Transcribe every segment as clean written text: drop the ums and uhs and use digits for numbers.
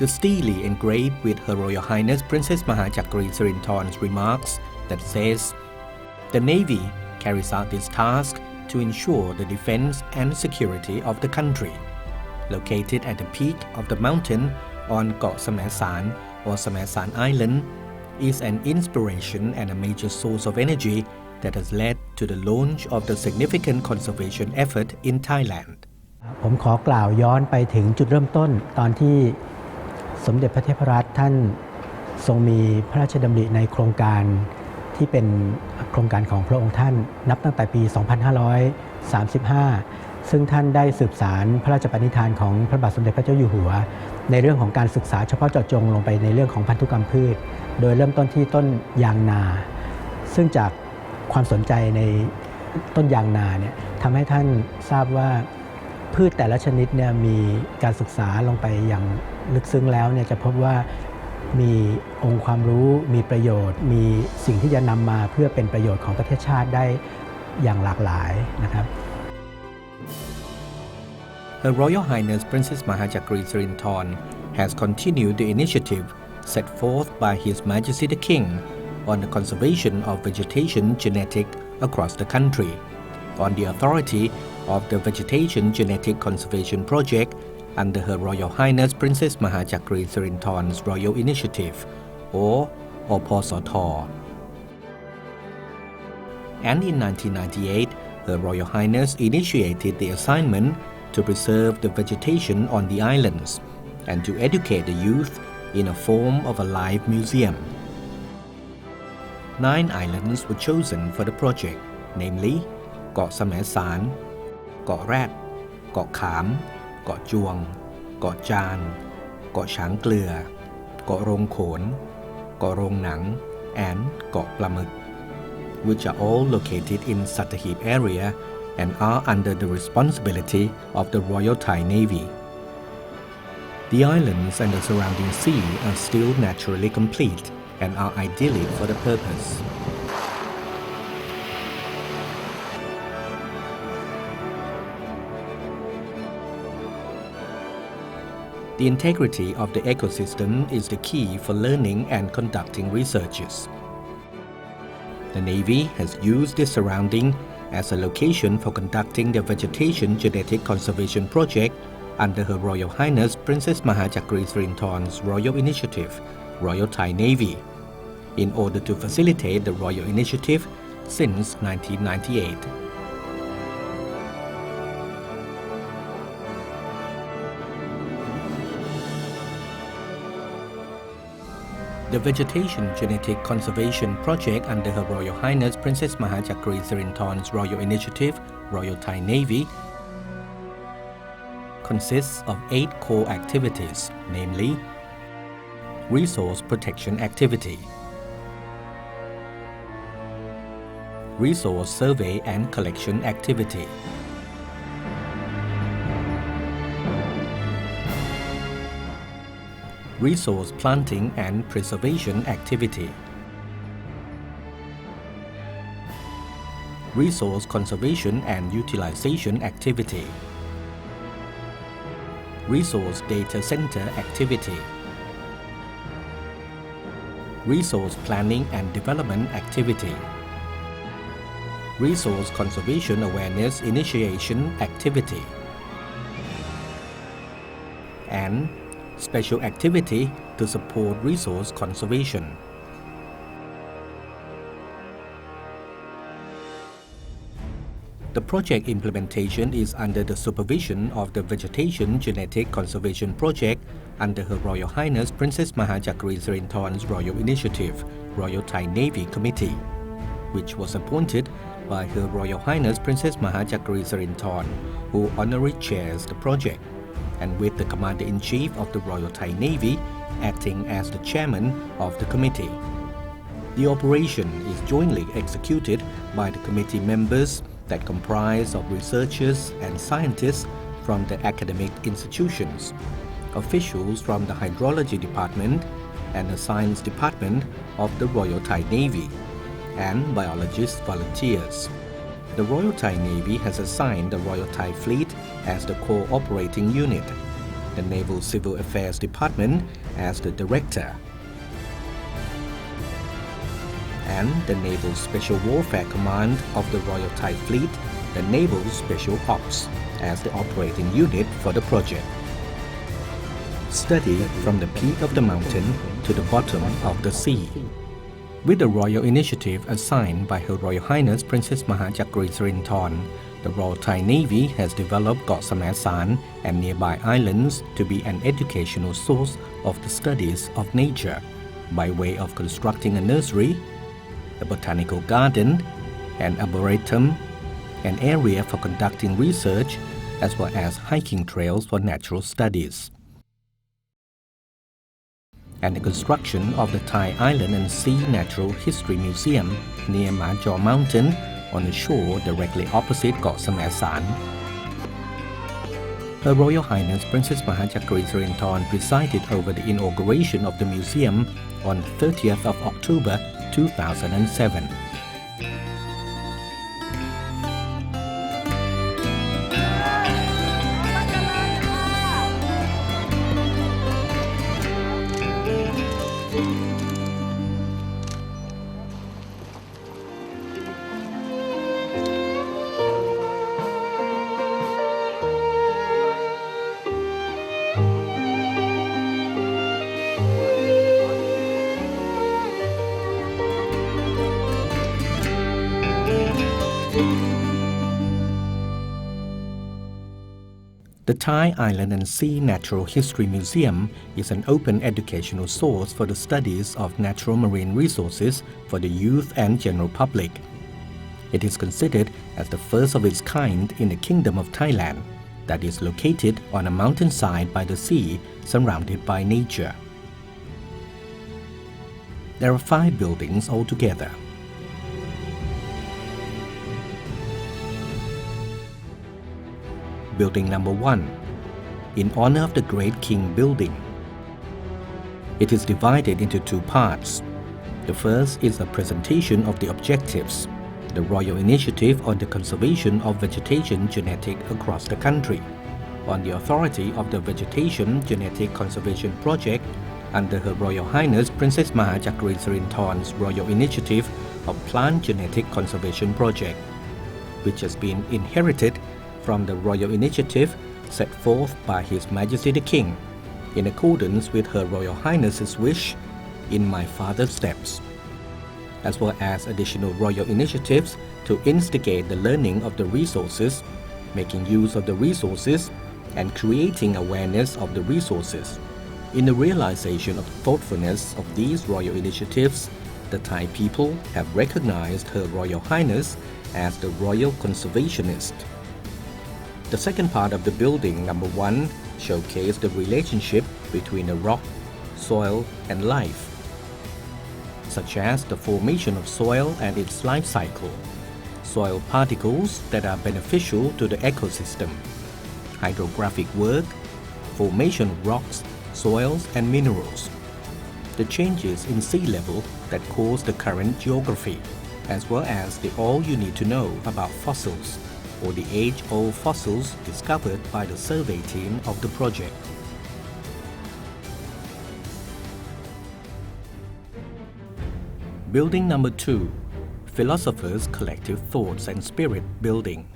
The steely engraved with Her Royal Highness Princess Mahachakri Sirinthorn's remarks that says, "The Navy carries out this task to ensure the defense and security of the country." Located at the peak of the mountain on Got Samesan or Samesan Island, is an inspiration and a major source of energy that has led to the launch of the significant conservation effort in Thailand. ผมขอกล่าวย้อนไปถึงจุดเริ่มต้นตอนที่สมเด็จพระเทพรัตน์ท่านทรงมีพระราชดำริในโครงการที่เป็นโครงการของพระองค์ท่านนับตั้งแต่ปี 2535 ซึ่งท่านได้สืบสารพระราชปณิธานของพระบาทสมเด็จพระเจ้าอยู่หัวในเรื่องของการศึกษาเฉพาะเจาะจงลงไปในเรื่องของพันธุกรรมพืชโดยเริ่มต้นที่ต้นยางนาซึ่งจากความสนใจในต้นยางนาเนี่ยทำให้ท่านทราบว่าพืชแต่ละชนิดเนี่ยมีการศึกษาลงไปอย่างลึกซึ้งแล้วเนี่ยจะพบว่ามีองค์ความรู้มีประโยชน์มีสิ่งที่จะนำมาเพื่อเป็นประโยชน์ของประเทศชาติได้อย่างหลากหลายนะครับ Her Royal Highness Princess Mahachakri Sirinthorn has continued the initiative set forth by His Majesty the King on the conservation of vegetation genetic across the country, on the authority of the Vegetation Genetic Conservation Project under Her Royal Highness Princess Mahachakri Sirinthorn's Royal Initiative, or PSOT. And in 1998, Her Royal Highness initiated the assignment to preserve the vegetation on the islands and to educate the youth in a form of a live museum. 9 islands were chosen for the project, namely เกาะแสมสารเกาะแรดเกาะขามเกาะจวงเกาะจานเกาะช้างเกลือเกาะโรงโขนเกาะโรงหนัง and เกาะปลาหมึก which are all located in Sattahip area and are under the responsibility of the Royal Thai Navy. The islands and the surrounding sea are still naturally complete and are idyllic for the purpose. The integrity of the ecosystem is the key for learning and conducting researches. The Navy has used this surrounding as a location for conducting the Vegetation Genetic Conservation Project under Her Royal Highness Princess Mahachakri Sirinthorn's Royal Initiative, Royal Thai Navy, in order to facilitate the Royal Initiative since 1998. The Vegetation Genetic Conservation Project under Her Royal Highness Princess Mahachakri Sirinthorn's Royal Initiative, Royal Thai Navy, consists of 8 core activities, namely Resource Protection Activity, Resource Survey and Collection Activity, Resource Planting and Preservation Activity, Resource Conservation and Utilization Activity, Resource Data Center Activity, Resource Planning and Development Activity, Resource Conservation Awareness Initiation Activity, and Special Activity to support resource conservation. The project implementation is under the supervision of the Vegetation Genetic Conservation Project under Her Royal Highness Princess Mahachakri Sirinthorn's Royal Initiative, Royal Thai Navy Committee, which was appointed by Her Royal Highness Princess Mahachakri Sirinthorn, who honorary chairs the project, and with the Commander-in-Chief of the Royal Thai Navy acting as the chairman of the committee. The operation is jointly executed by the committee members that comprise of researchers and scientists from the academic institutions, officials from the Hydrology Department and the Science Department of the Royal Thai Navy, and biologist volunteers. The Royal Thai Navy has assigned the Royal Thai Fleet as the core operating unit, the Naval Civil Affairs Department as the Director, and the Naval Special Warfare Command of the Royal Thai Fleet, the Naval Special Ops, as the operating unit for the project. Study from the peak of the mountain to the bottom of the sea. With the royal initiative assigned by Her Royal Highness Princess Mahachakri Sirinthorn, the Royal Thai Navy has developed Got Samesan and nearby islands to be an educational source of the studies of nature by way of constructing a nursery, a botanical garden, an arboretum, an area for conducting research, as well as hiking trails for natural studies, and the construction of the Thai Island and Sea Natural History Museum near Ma Jaw Mountain on the shore directly opposite Got Samesan. Her Royal Highness Princess Mahachakri Sirinthorn presided over the inauguration of the museum on 30th of October 2007. The Thai Island and Sea Natural History Museum is an open educational source for the studies of natural marine resources for the youth and general public. It is considered as the first of its kind in the Kingdom of Thailand that is located on a mountainside by the sea surrounded by nature. There are 5 buildings altogether. Building number 1, in honor of the Great King Building. It is divided into 2 parts. The first is a presentation of the objectives, the Royal Initiative on the Conservation of Vegetation Genetic across the country, on the authority of the Vegetation Genetic Conservation Project under Her Royal Highness Princess Mahachakri Sirinthorn's Royal Initiative of Plant Genetic Conservation Project, which has been inherited from the Royal Initiative set forth by His Majesty the King, in accordance with Her Royal Highness's wish in my father's steps, as well as additional royal initiatives to instigate the learning of the resources, making use of the resources, and creating awareness of the resources. In the realization of the thoughtfulness of these royal initiatives, the Thai people have recognized Her Royal Highness as the royal conservationist. The second part of the building, number 1, showcased the relationship between the rock, soil, and life, such as the formation of soil and its life cycle, soil particles that are beneficial to the ecosystem, hydrographic work, formation of rocks, soils, and minerals, the changes in sea level that cause the current geography, as well as the all you need to know about fossils, or the age-old fossils discovered by the survey team of the project. Building number 2, Philosophers' Collective Thoughts and Spirit Building.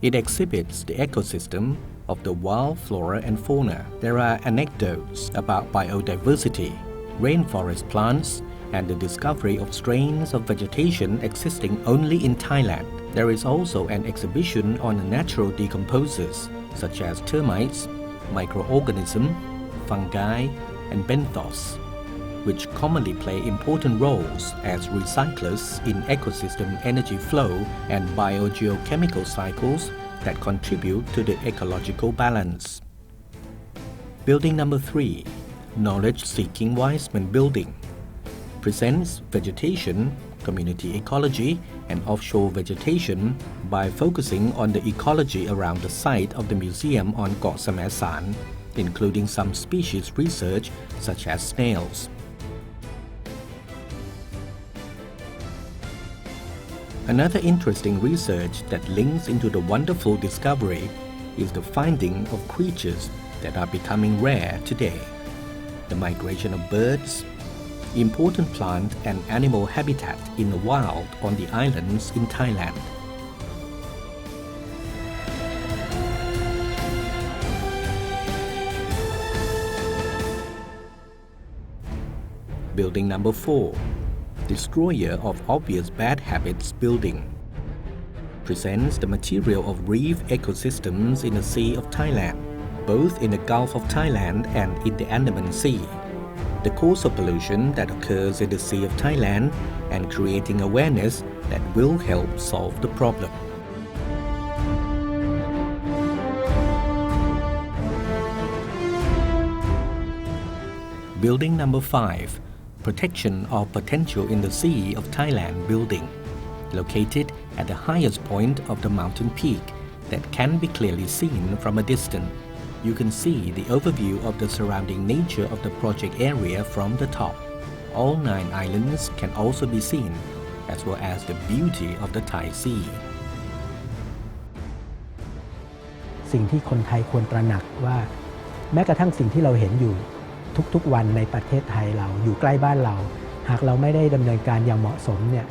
It exhibits the ecosystem of the wild flora and fauna. There are anecdotes about biodiversity, rainforest plants, and the discovery of strains of vegetation existing only in Thailand. There is also an exhibition on natural decomposers such as termites, microorganisms, fungi, and benthos, which commonly play important roles as recyclers in ecosystem energy flow and biogeochemical cycles that contribute to the ecological balance. Building number 3, Knowledge-Seeking Wiseman Building, presents vegetation, community ecology, and offshore vegetation by focusing on the ecology around the site of the museum on Got Samesan, including some species research such as snails. Another interesting research that links into the wonderful discovery is the finding of creatures that are becoming rare today. The migration of birds, important plant and animal habitat in the wild on the islands in Thailand. Building number 4. Destroyer of obvious bad habits building. Presents the material of reef ecosystems in the Sea of Thailand, both in the Gulf of Thailand and in the Andaman Sea. The cause of pollution that occurs in the Sea of Thailand and creating awareness that will help solve the problem. Building number 5. Protection of potential in the Sea of Thailand building, located at the highest point of the mountain peak that can be clearly seen from a distance. You can see the overview of the surrounding nature of the project area from the top. All 9 islands can also be seen, as well as the beauty of the Thai Sea. สิ่งที่คนไทยควรตระหนักว่าแม้กระทั่งสิ่งที่เราเห็นอยู่ทุกๆวันในประเทศไทยเราอยู่ใกล้บ้านเราหากเราไม่ได้ดำเนินการอย่างเหมาะสมเนี่ย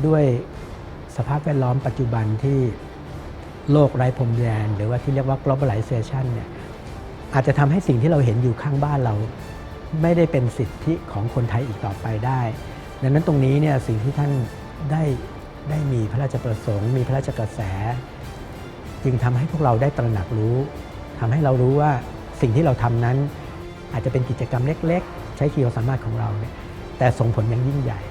ด้วยสภาพแวดล้อมปัจจุบันที่โลกไร้พรมแดนหรือว่าที่เรียกว่า globalization เนี่ยอาจจะทำให้สิ่งที่เราเห็นอยู่ข้างบ้านเราไม่ได้เป็นสิทธิของคนไทยอีกต่อไปได้ดังนั้นตรงนี้เนี่ยสิ่งที่ท่านได้มีพระราชประสงค์มีพระราชกระแสจึงทำให้พวกเราได้ตระหนักรู้ทำให้เรารู้ว่าสิ่งที่เราทำนั้นอาจจะเป็นกิจกรรมเล็กๆใช้ขีดความสามารถของเราเนี่ยแต่ส่งผลอย่างยิ่งใหญ่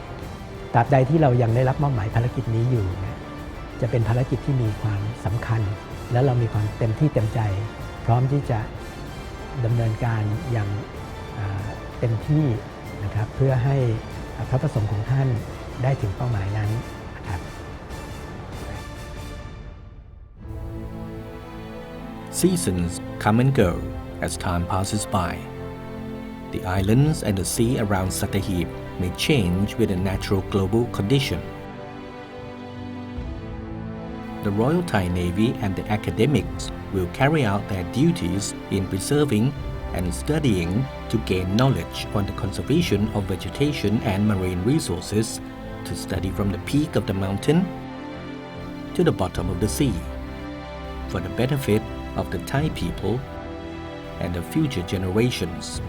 ตราบใดที่เรายังได้รับมอบหมายภารกิจนี้อยู่เนี่ยจะเป็นภารกิจที่มีความสำคัญและเรามีความเต็มที่เต็มใจพร้อมที่จะดำเนินการอย่างเต็มที่นะครับเพื่อให้พระประสงค์ของท่านได้ถึงเป้าหมายนั้นนะครับ Seasons come and go as time passes by. The islands and the sea around Sattahip may change with the natural global condition. The Royal Thai Navy and the academics will carry out their duties in preserving and studying to gain knowledge on the conservation of vegetation and marine resources, to study from the peak of the mountain to the bottom of the sea, for the benefit of the Thai people and the future generations.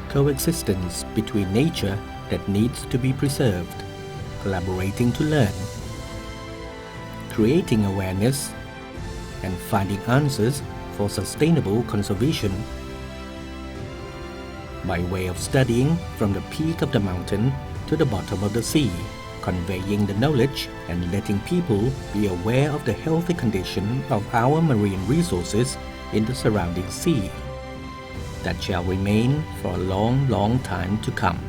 Coexistence between nature that needs to be preserved, collaborating to learn, creating awareness, and finding answers for sustainable conservation. By way of studying from the peak of the mountain to the bottom of the sea, conveying the knowledge and letting people be aware of the healthy condition of our marine resources in the surrounding sea that shall remain for a long, long time to come.